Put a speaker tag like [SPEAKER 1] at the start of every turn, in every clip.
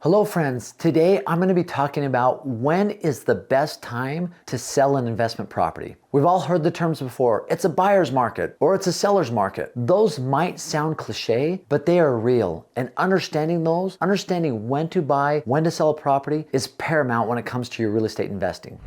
[SPEAKER 1] Hello friends, today I'm going to be talking about when is the best time to sell an investment property. We've all heard the terms before. It's a buyer's market or it's a seller's market. Those might sound cliche, but they are real. And understanding when to buy, when to sell a property is paramount when it comes to your real estate investing.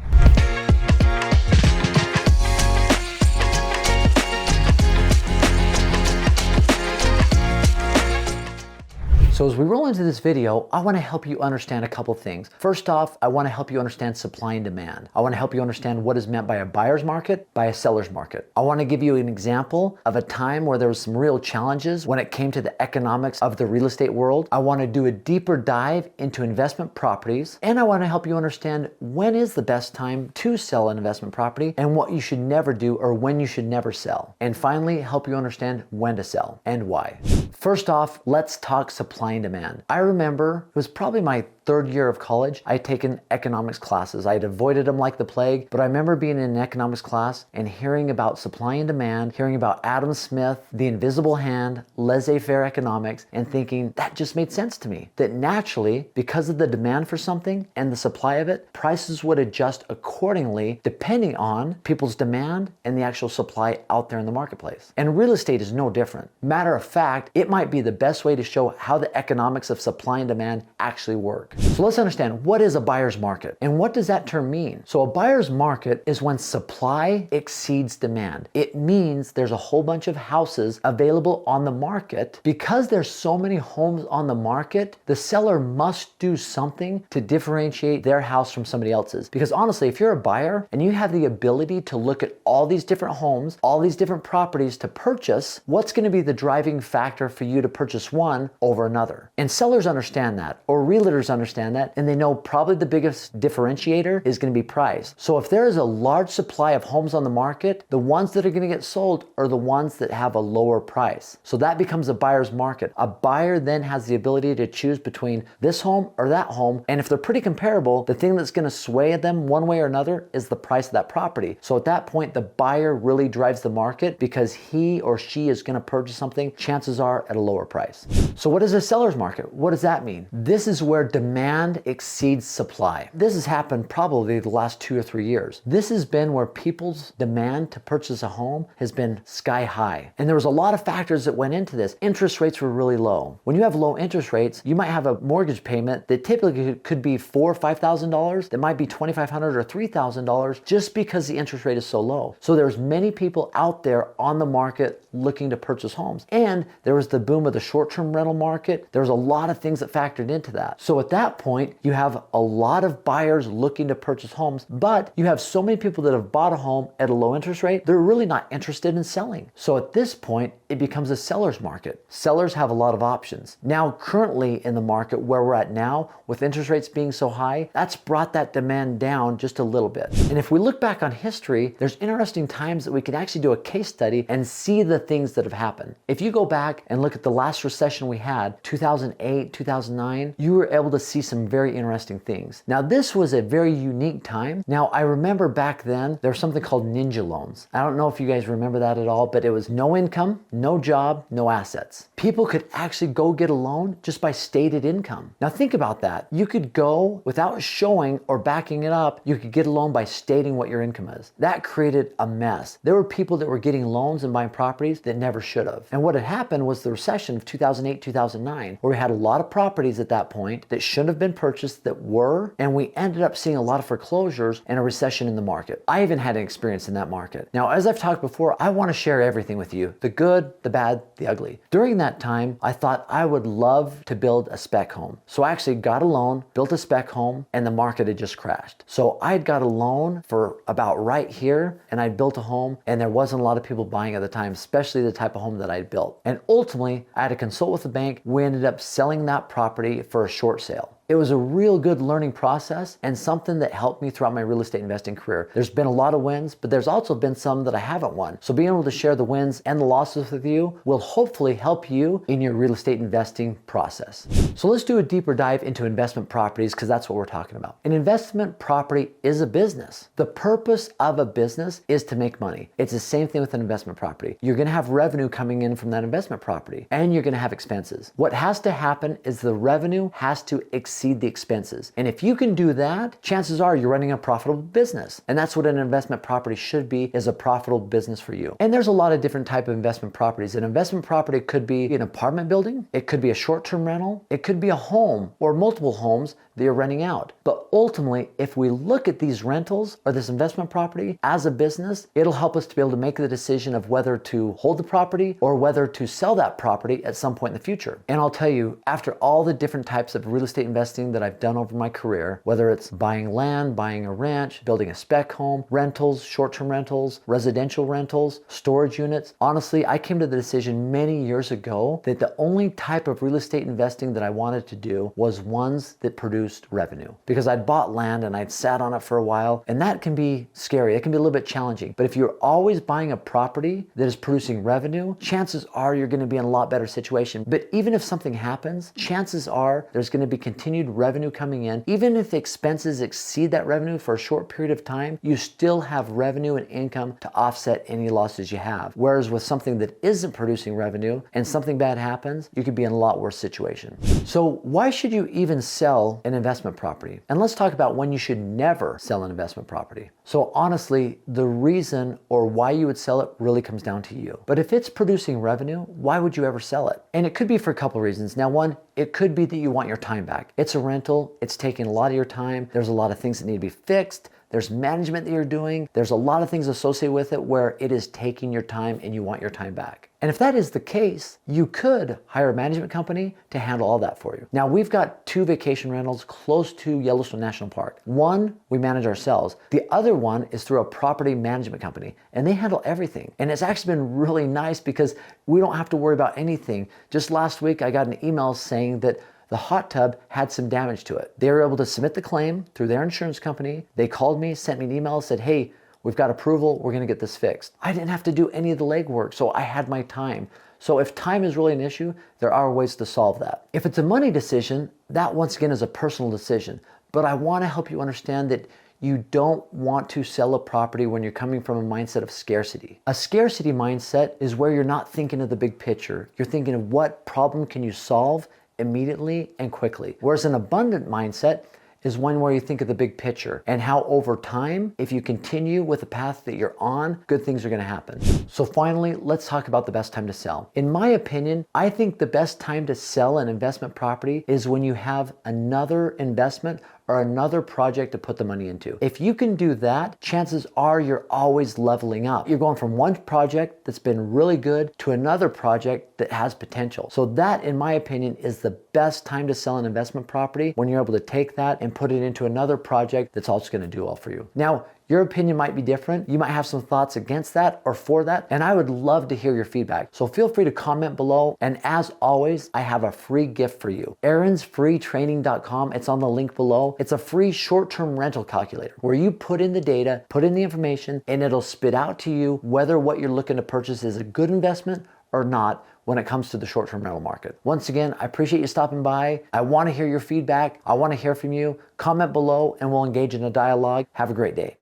[SPEAKER 1] So as we roll into this video, I want to help you understand a couple things. First off, I want to help you understand supply and demand. I want to help you understand what is meant by a buyer's market, by a seller's market. I want to give you an example of a time where there was some real challenges when it came to the economics of the real estate world. I want to do a deeper dive into investment properties, and I want to help you understand when is the best time to sell an investment property and what you should never do or when you should never sell. And finally, help you understand when to sell and why. First off, let's talk supply and demand. I remember it was probably my third year of college. I had taken economics classes. I had avoided them like the plague, but I remember being in an economics class and hearing about supply and demand, hearing about Adam Smith, the invisible hand, laissez-faire economics, and thinking that just made sense to me. That naturally, because of the demand for something and the supply of it, prices would adjust accordingly depending on people's demand and the actual supply out there in the marketplace. And real estate is no different. Matter of fact, it might be the best way to show how the economics of supply and demand actually work. So let's understand, what is a buyer's market and what does that term mean? So a buyer's market is when supply exceeds demand. It means there's a whole bunch of houses available on the market. Because there's so many homes on the market, the seller must do something to differentiate their house from somebody else's. Because honestly, if you're a buyer and you have the ability to look at all these different homes, all these different properties to purchase, what's going to be the driving factor for you to purchase one over another? And sellers understand that, or realtors understand that, and they know probably the biggest differentiator is going to be price. So if there is a large supply of homes on the market, the ones that are going to get sold are the ones that have a lower price. So that becomes a buyer's market. A buyer then has the ability to choose between this home or that home, and if they're pretty comparable, the thing that's going to sway them one way or another is the price of that property. So at that point, the buyer really drives the market because he or she is going to purchase something, chances are, at a lower price. So what is a seller's market? What does that mean? This is where demand exceeds supply. This has happened probably the last 2 or 3 years. This has been where people's demand to purchase a home has been sky high. And there was a lot of factors that went into this. Interest rates were really low. When you have low interest rates, you might have a mortgage payment that typically could be $4,000 or $5,000, that might be $2,500 or $3,000 just because the interest rate is so low. So there's many people out there on the market looking to purchase homes. And there was the boom of the short-term rental market. There's a lot of things that factored into that. So at that point, you have a lot of buyers looking to purchase homes, but you have so many people that have bought a home at a low interest rate, they're really not interested in selling. So at this point, it becomes a seller's market. Sellers have a lot of options. Now, currently in the market where we're at now, with interest rates being so high, that's brought that demand down just a little bit. And if we look back on history, there's interesting times that we can actually do a case study and see the things that have happened. If you go back and look at the last recession we had, 2008, 2009, you were able to see some very interesting things. Now, this was a very unique time. Now, I remember back then, there was something called ninja loans. I don't know if you guys remember that at all, but it was no income, no job, no assets. People could actually go get a loan just by stated income. Now, think about that. You could go without showing or backing it up, you could get a loan by stating what your income is. That created a mess. There were people that were getting loans and buying properties that never should have. And what had happened was the recession of 2008, 2009, where we had a lot of properties at that point that shouldn't have been purchased that were, and we ended up seeing a lot of foreclosures and a recession in the market. I even had an experience in that market. Now, as I've talked before, I want to share everything with you, the good, the bad, the ugly. During that time, I thought I would love to build a spec home. So I actually got a loan, built a spec home, and the market had just crashed. So I had got a loan for about right here, and I built a home, and there wasn't a lot of people buying at the time, especially the type of home that I had built. And ultimately, I had to consult with the bank. We ended up selling that property for a short sale. It was a real good learning process and something that helped me throughout my real estate investing career. There's been a lot of wins, but there's also been some that I haven't won. So being able to share the wins and the losses with you will hopefully help you in your real estate investing process. So let's do a deeper dive into investment properties because that's what we're talking about. An investment property is a business. The purpose of a business is to make money. It's the same thing with an investment property. You're going to have revenue coming in from that investment property and you're going to have expenses. What has to happen is the revenue has to exceed exceed the expenses. And if you can do that, chances are you're running a profitable business. And that's what an investment property should be, is a profitable business for you. And there's a lot of different type of investment properties. An investment property could be an apartment building, it could be a short-term rental, it could be a home or multiple homes that you're renting out. But ultimately, if we look at these rentals or this investment property as a business, it'll help us to be able to make the decision of whether to hold the property or whether to sell that property at some point in the future. And I'll tell you, after all the different types of real estate investing that I've done over my career, whether it's buying land, buying a ranch, building a spec home, rentals, short-term rentals, residential rentals, storage units, honestly, I came to the decision many years ago that the only type of real estate investing that I wanted to do was ones that produced revenue. Because I'd bought land and I'd sat on it for a while, and that can be scary. It can be a little bit challenging. But if you're always buying a property that is producing revenue, chances are you're going to be in a lot better situation. But even if something happens, chances are there's going to be continued revenue coming in. Even if expenses exceed that revenue for a short period of time, you still have revenue and income to offset any losses you have. Whereas with something that isn't producing revenue and something bad happens, you could be in a lot worse situation. So why should you even sell an investment property? And let's talk about when you should never sell an investment property. So honestly, the reason or why you would sell it really comes down to you. But if it's producing revenue, why would you ever sell it? And it could be for a couple of reasons. Now, one, it could be that you want your time back. It's a rental, it's taking a lot of your time. There's a lot of things that need to be fixed. There's management that you're doing. There's a lot of things associated with it where it is taking your time and you want your time back. And if that is the case, you could hire a management company to handle all that for you. Now, we've got 2 vacation rentals close to Yellowstone National Park. One, we manage ourselves. The other one is through a property management company, and they handle everything. And it's actually been really nice because we don't have to worry about anything. Just last week, I got an email saying that the hot tub had some damage to it. They were able to submit the claim through their insurance company. They called me, sent me an email, said, hey, we've got approval, we're gonna get this fixed. I didn't have to do any of the legwork, so I had my time. So if time is really an issue, there are ways to solve that. If it's a money decision, that once again is a personal decision. But I wanna help you understand that you don't want to sell a property when you're coming from a mindset of scarcity. A scarcity mindset is where you're not thinking of the big picture. You're thinking of what problem can you solve immediately and quickly. Whereas an abundant mindset is one where you think of the big picture and how over time, if you continue with the path that you're on, good things are gonna happen. So finally, let's talk about the best time to sell. In my opinion, I think the best time to sell an investment property is when you have another investment or another project to put the money into. If you can do that, chances are you're always leveling up. You're going from one project that's been really good to another project that has potential. So that, in my opinion, is the best time to sell an investment property, when you're able to take that and put it into another project that's also gonna do well for you. Now, your opinion might be different. You might have some thoughts against that or for that, and I would love to hear your feedback. So feel free to comment below. And as always, I have a free gift for you. aaronsfreetraining.com. It's on the link below. It's a free short-term rental calculator where you put in the data, put in the information, and it'll spit out to you whether what you're looking to purchase is a good investment or not when it comes to the short-term rental market. Once again, I appreciate you stopping by. I want to hear your feedback. I want to hear from you. Comment below and we'll engage in a dialogue. Have a great day.